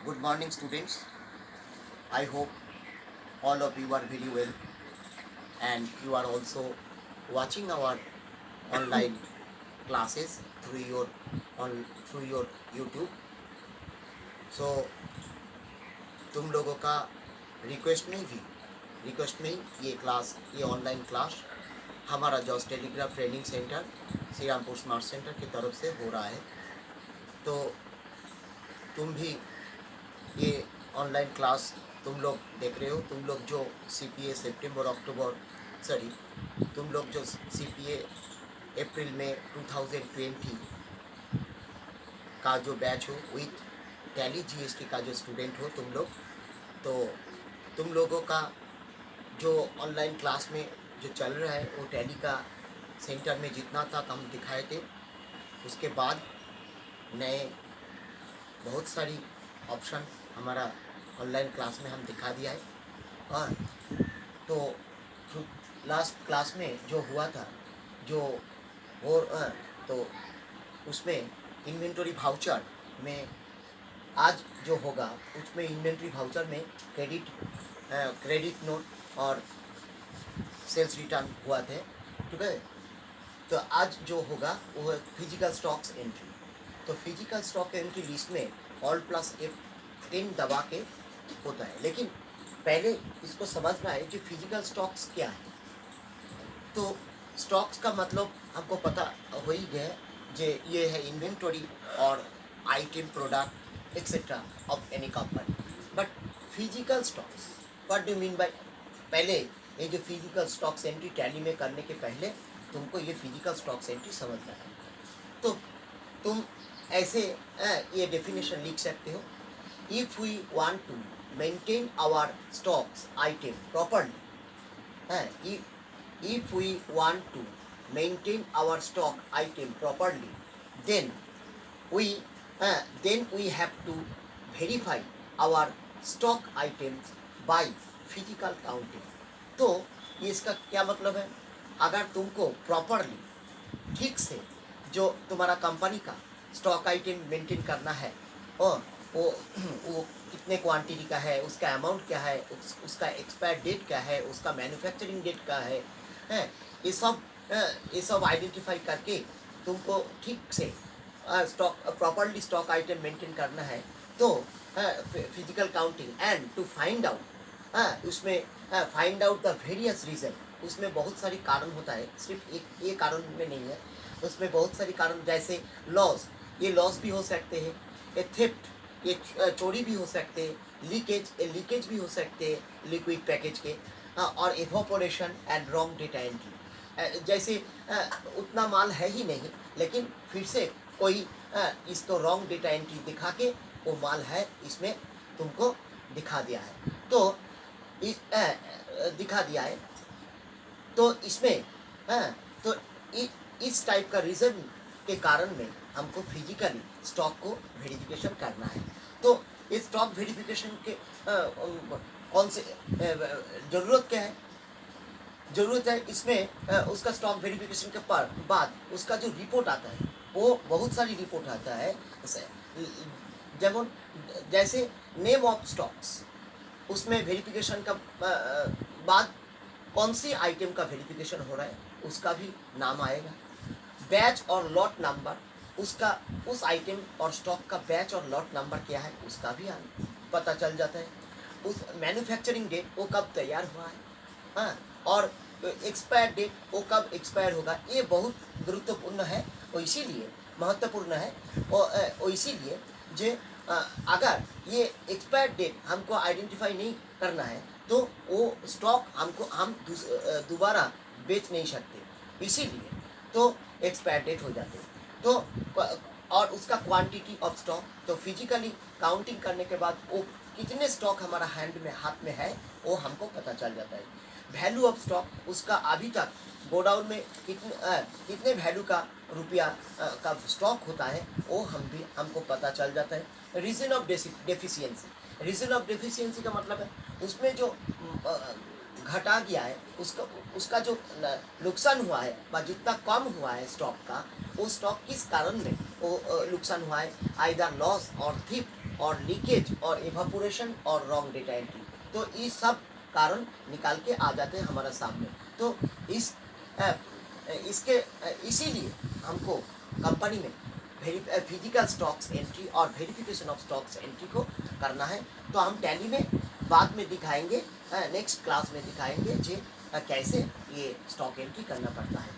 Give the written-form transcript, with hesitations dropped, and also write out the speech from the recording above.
Good morning, students. I hope all of you are very well and you are also watching our online classes through your YouTube. So तुम लोगों का request में ही ये online class हमारा जॉस telegraph training centre Shri Rampur smart centre की तरफ से हो रहा है। तो तुम भी ये ऑनलाइन क्लास तुम लोग देख रहे हो। तुम लोग जो सीपीए सितंबर अक्टूबर सॉरी तुम लोग जो सीपीए अप्रैल में 2020 का जो बैच हो विथ टैली जीएसटी का जो स्टूडेंट हो तुम लोग, तो तुम लोगों का जो ऑनलाइन क्लास में जो चल रहा है वो टैली का सेंटर में जितना तक हम दिखाए थे, उसके बाद नए बहुत सारी ऑप्शन हमारा ऑनलाइन क्लास में हम दिखा दिया है। और तो लास्ट क्लास में जो हुआ था जो और तो उसमें इन्वेंटरी वाउचर में आज जो होगा उसमें इन्वेंटरी वाउचर में क्रेडिट नोट और सेल्स रिटर्न हुआ थे। ठीक है, तो आज जो होगा वो है फिजिकल स्टॉक्स एंट्री। तो फिजिकल स्टॉक एंट्री लिस्ट में ऑल प्लस F10 दबा के होता है, लेकिन पहले इसको समझना है कि फिजिकल स्टॉक्स क्या है। तो स्टॉक्स का मतलब हमको पता हो ही गया जे ये है इन्वेंटरी और item product etcetera of any company. But physical stocks what do mean by, पहले ये जो फिजिकल स्टॉक्स एंट्री टैली में करने के पहले तुमको ये फिजिकल स्टॉक्स एंट्री समझना है। तो तुम ऐसे ये डेफिनेशन लिख सकते हो, if we want to maintain our stocks item properly, if we want to maintain our stock item properly, then we have to verify our stock items by physical counting। तो ये इसका क्या मतलब है, अगर तुमको प्रॉपरली ठीक से जो तुम्हारा कंपनी का स्टॉक आइटम मेंटेन करना है और वो कितने क्वांटिटी का है, उसका अमाउंट क्या है, उसका एक्सपायर डेट क्या है, उसका मैन्युफैक्चरिंग डेट क्या है, ये सब आइडेंटिफाई करके तुमको ठीक से stock properly stock item maintain करना है। तो physical counting and to find out, उसमें find out the various reason, उसमें बहुत सारी कारण होता है, सिर्फ एक ये कारण में नहीं है, उसमें बहुत सारी कारण, जैसे लॉस, ये लॉस भी हो सकते हैं, ये थेफ्ट, ये चोरी भी हो सकते हैं, लीकेज भी हो सकते हैं लिक्विड पैकेज के, और evaporation and wrong data entry, जैसे उतना माल है ही नहीं लेकिन फिर से कोई इसको रॉन्ग डेटा एंट्री दिखा के वो माल है इसमें तुमको दिखा दिया है, तो दिखा दिया है, तो इसमें तो इस टाइप का रीज़न के कारण में हमको फिजिकली स्टॉक को वेरिफिकेशन करना है। तो इस स्टॉक वेरिफिकेशन के कौन से ज़रूरत क्या है, ज़रूरत है इसमें उसका स्टॉक वेरिफिकेशन के बाद उसका जो रिपोर्ट आता है वो बहुत सारी रिपोर्ट आता है, जैसे नेम ऑफ स्टॉक्स, उसमें वेरिफिकेशन का बाद कौन सी आइटम का वेरिफिकेशन हो रहा है उसका भी नाम आएगा, बैच और लॉट नंबर, उसका उस आइटम और स्टॉक का बैच और लॉट नंबर क्या है उसका भी पता चल जाता है, उस मैन्युफैक्चरिंग डेट वो कब तैयार हुआ है, हाँ, और एक्सपायर डेट वो कब एक्सपायर होगा, ये बहुत गुरुत्वपूर्ण है और इसीलिए महत्वपूर्ण है और इसीलिए जो अगर ये एक्सपायर डेट हमको आइडेंटिफाई नहीं करना है तो वो स्टॉक हम दोबारा बेच नहीं सकते, इसीलिए तो एक्सपायर डेट हो जाते हैं। तो और उसका क्वांटिटी ऑफ स्टॉक, तो फिजिकली काउंटिंग करने के बाद वो कितने स्टॉक हमारा हाथ में है वो हमको पता चल जाता है। वैल्यू ऑफ स्टॉक, उसका अभी तक गोडाउन में कितने वैल्यू का रुपया का स्टॉक होता है वो हमको पता चल जाता है। Reason of deficiency, reason of deficiency का मतलब है उसमें जो घटा गया है उसका जो नुकसान हुआ है व जितना कम हुआ है स्टॉक का, वो स्टॉक किस कारण में वो नुकसान हुआ है, आइदर लॉस और थीफ, और लीकेज और इवापोरेशन और रॉन्ग डेटा एंट्री। तो ये सब कारण निकाल के आ जाते हैं हमारा सामने। तो इसीलिए हमको कंपनी में फिजिकल स्टॉक्स एंट्री और वेरिफिकेशन ऑफ स्टॉक्स एंट्री को करना है। तो हम टैली में बाद में दिखाएंगे, नेक्स्ट क्लास में दिखाएंगे कि कैसे ये स्टॉक एंट्री करना पड़ता है।